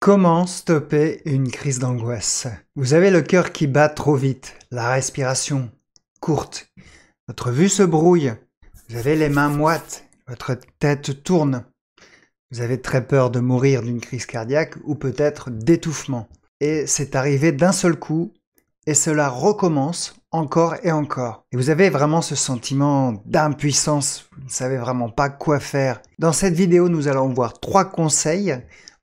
Comment stopper une crise d'angoisse? Vous avez le cœur qui bat trop vite, la respiration courte, votre vue se brouille, vous avez les mains moites, votre tête tourne. Vous avez très peur de mourir d'une crise cardiaque ou peut-être d'étouffement. Et c'est arrivé d'un seul coup et cela recommence encore et encore. Et vous avez vraiment ce sentiment d'impuissance, vous ne savez vraiment pas quoi faire. Dans cette vidéo, nous allons voir 3 conseils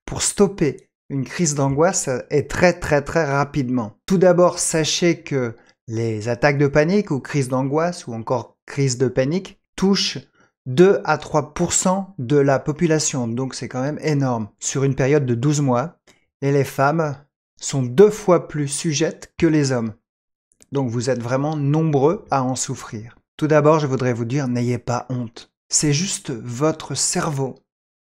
pour stopper une crise d'angoisse et très rapidement. Tout d'abord, sachez que les attaques de panique ou crises d'angoisse ou encore crises de panique touchent 2 à 3% de la population, donc c'est quand même énorme, sur une période de 12 mois. Et les femmes sont 2 fois plus sujettes que les hommes. Donc vous êtes vraiment nombreux à en souffrir. Tout d'abord, je voudrais vous dire, n'ayez pas honte. C'est juste votre cerveau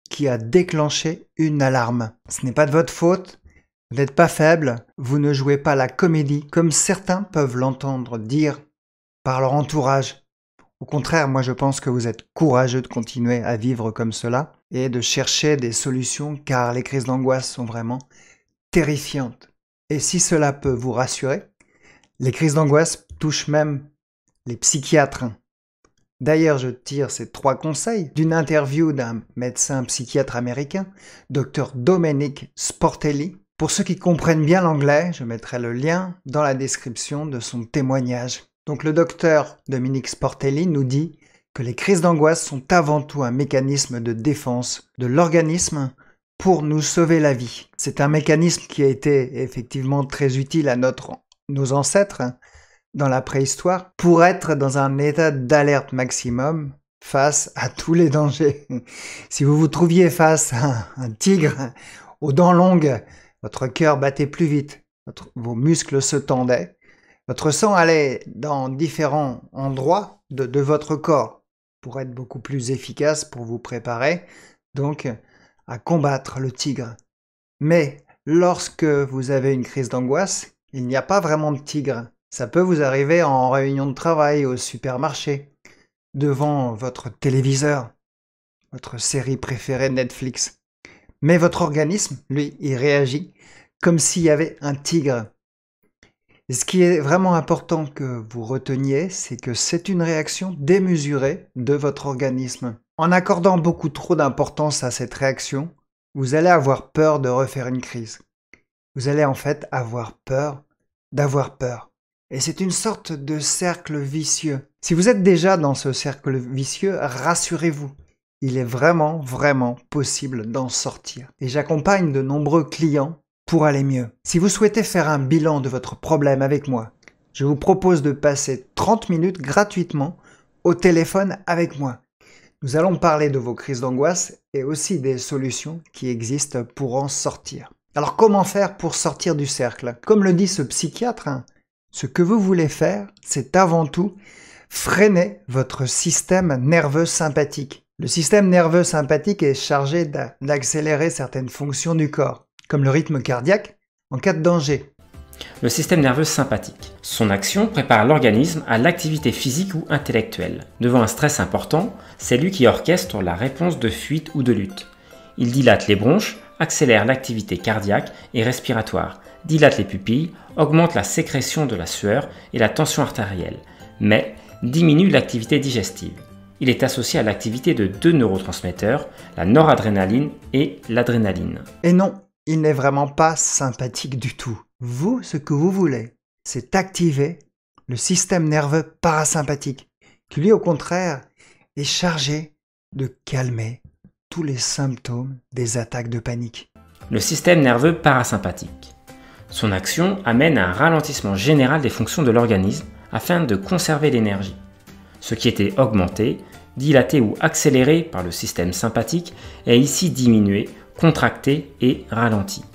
qui a déclenché une alarme. Ce n'est pas de votre faute, vous n'êtes pas faible, vous ne jouez pas la comédie comme certains peuvent l'entendre dire par leur entourage. Au contraire, moi je pense que vous êtes courageux de continuer à vivre comme cela et de chercher des solutions car les crises d'angoisse sont vraiment terrifiantes. Et si cela peut vous rassurer, les crises d'angoisse touchent même les psychiatres. D'ailleurs, je tire ces 3 conseils d'une interview d'un médecin psychiatre américain, Dr Dominic Sportelli. Pour ceux qui comprennent bien l'anglais, je mettrai le lien dans la description de son témoignage. Donc le docteur Dominic Sportelli nous dit que les crises d'angoisse sont avant tout un mécanisme de défense de l'organisme pour nous sauver la vie. C'est un mécanisme qui a été effectivement très utile à nos ancêtres dans la préhistoire pour être dans un état d'alerte maximum face à tous les dangers. Si vous vous trouviez face à un tigre aux dents longues, votre cœur battait plus vite, vos muscles se tendaient, votre sang allait dans différents endroits de votre corps pour être beaucoup plus efficace, pour vous préparer donc à combattre le tigre. Mais lorsque vous avez une crise d'angoisse, il n'y a pas vraiment de tigre. Ça peut vous arriver en réunion de travail, au supermarché, devant votre téléviseur, votre série préférée Netflix. Mais votre organisme, lui, il réagit comme s'il y avait un tigre. Et ce qui est vraiment important que vous reteniez, c'est que c'est une réaction démesurée de votre organisme. En accordant beaucoup trop d'importance à cette réaction, vous allez avoir peur de refaire une crise. Vous allez en fait avoir peur d'avoir peur. Et c'est une sorte de cercle vicieux. Si vous êtes déjà dans ce cercle vicieux, rassurez-vous, il est vraiment possible d'en sortir. Et j'accompagne de nombreux clients pour aller mieux. Si vous souhaitez faire un bilan de votre problème avec moi, je vous propose de passer 30 minutes gratuitement au téléphone avec moi. Nous allons parler de vos crises d'angoisse et aussi des solutions qui existent pour en sortir. Alors comment faire pour sortir du cercle? Comme le dit ce psychiatre, ce que vous voulez faire, c'est avant tout freiner votre système nerveux sympathique. Le système nerveux sympathique est chargé d'accélérer certaines fonctions du corps, comme le rythme cardiaque en cas de danger. Le système nerveux sympathique. Son action prépare l'organisme à l'activité physique ou intellectuelle. Devant un stress important, c'est lui qui orchestre la réponse de fuite ou de lutte. Il dilate les bronches, accélère l'activité cardiaque et respiratoire, dilate les pupilles, augmente la sécrétion de la sueur et la tension artérielle, mais diminue l'activité digestive. Il est associé à l'activité de 2 neurotransmetteurs, la noradrénaline et l'adrénaline. Et non, il n'est vraiment pas sympathique du tout. Vous, ce que vous voulez, c'est activer le système nerveux parasympathique, qui lui, au contraire, est chargé de calmer tous les symptômes des attaques de panique. Le système nerveux parasympathique. Son action amène à un ralentissement général des fonctions de l'organisme afin de conserver l'énergie. Ce qui était augmenté, dilaté ou accéléré par le système sympathique est ici diminué, contracté et ralenti.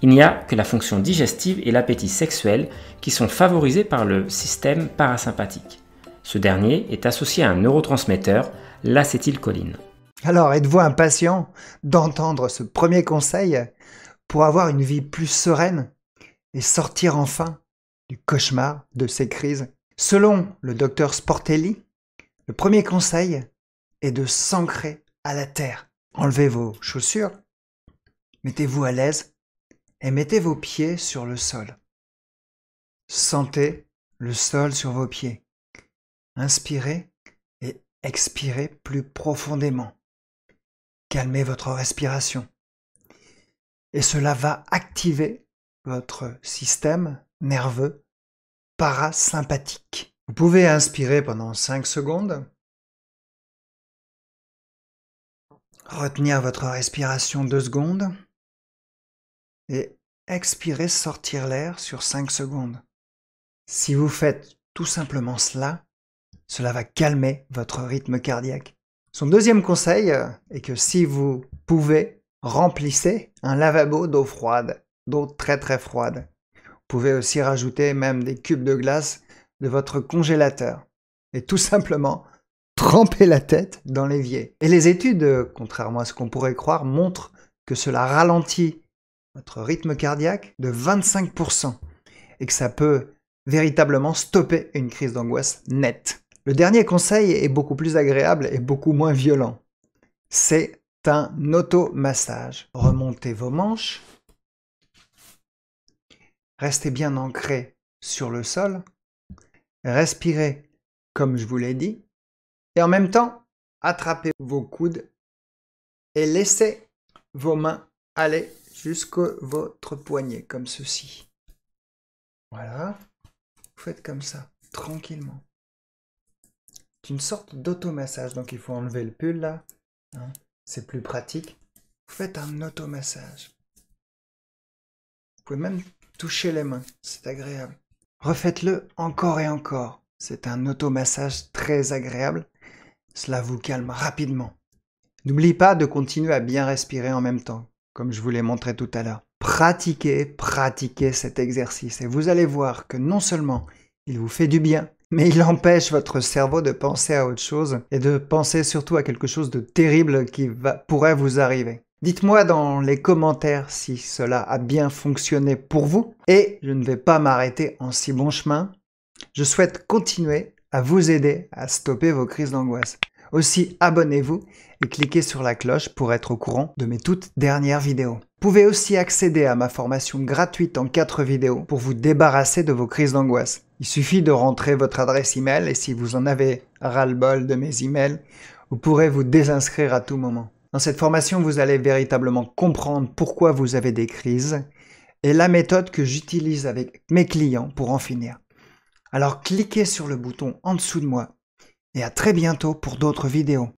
Il n'y a que la fonction digestive et l'appétit sexuel qui sont favorisés par le système parasympathique. Ce dernier est associé à un neurotransmetteur, l'acétylcholine. Alors, êtes-vous impatient d'entendre ce premier conseil pour avoir une vie plus sereine et sortir enfin du cauchemar de ces crises? Selon le docteur Sportelli, le premier conseil est de s'ancrer à la terre. Enlevez vos chaussures, mettez-vous à l'aise et mettez vos pieds sur le sol. Sentez le sol sur vos pieds. Inspirez et expirez plus profondément. Calmez votre respiration. Et cela va activer votre système nerveux parasympathique. Vous pouvez inspirer pendant 5 secondes. Retenir votre respiration 2 secondes. Et expirer, sortir l'air sur 5 secondes. Si vous faites tout simplement cela, cela va calmer votre rythme cardiaque. Son deuxième conseil est que si vous pouvez, remplissez un lavabo d'eau froide, d'eau très très froide. Vous pouvez aussi rajouter même des cubes de glace de votre congélateur et tout simplement tremper la tête dans l'évier. Et les études, contrairement à ce qu'on pourrait croire, montrent que cela ralentit votre rythme cardiaque de 25% et que ça peut véritablement stopper une crise d'angoisse nette. Le dernier conseil est beaucoup plus agréable et beaucoup moins violent. C'est un automassage. Remontez vos manches. Restez bien ancré sur le sol. Respirez comme je vous l'ai dit. Et en même temps, attrapez vos coudes et laissez vos mains aller jusqu'à votre poignet, comme ceci. Voilà. Vous faites comme ça, tranquillement. C'est une sorte d'automassage, donc il faut enlever le pull là. Hein, c'est plus pratique. Vous faites un automassage. Vous pouvez même toucher les mains, c'est agréable. Refaites-le encore et encore. C'est un automassage très agréable. Cela vous calme rapidement. N'oubliez pas de continuer à bien respirer en même temps, comme je vous l'ai montré tout à l'heure. Pratiquez cet exercice et vous allez voir que non seulement il vous fait du bien, mais il empêche votre cerveau de penser à autre chose et de penser surtout à quelque chose de terrible qui pourrait vous arriver. Dites-moi dans les commentaires si cela a bien fonctionné pour vous et je ne vais pas m'arrêter en si bon chemin. Je souhaite continuer à vous aider à stopper vos crises d'angoisse. Aussi, abonnez-vous et cliquez sur la cloche pour être au courant de mes toutes dernières vidéos. Vous pouvez aussi accéder à ma formation gratuite en 4 vidéos pour vous débarrasser de vos crises d'angoisse. Il suffit de rentrer votre adresse email et si vous en avez ras-le-bol de mes emails, vous pourrez vous désinscrire à tout moment. Dans cette formation, vous allez véritablement comprendre pourquoi vous avez des crises et la méthode que j'utilise avec mes clients pour en finir. Alors cliquez sur le bouton en dessous de moi et à très bientôt pour d'autres vidéos.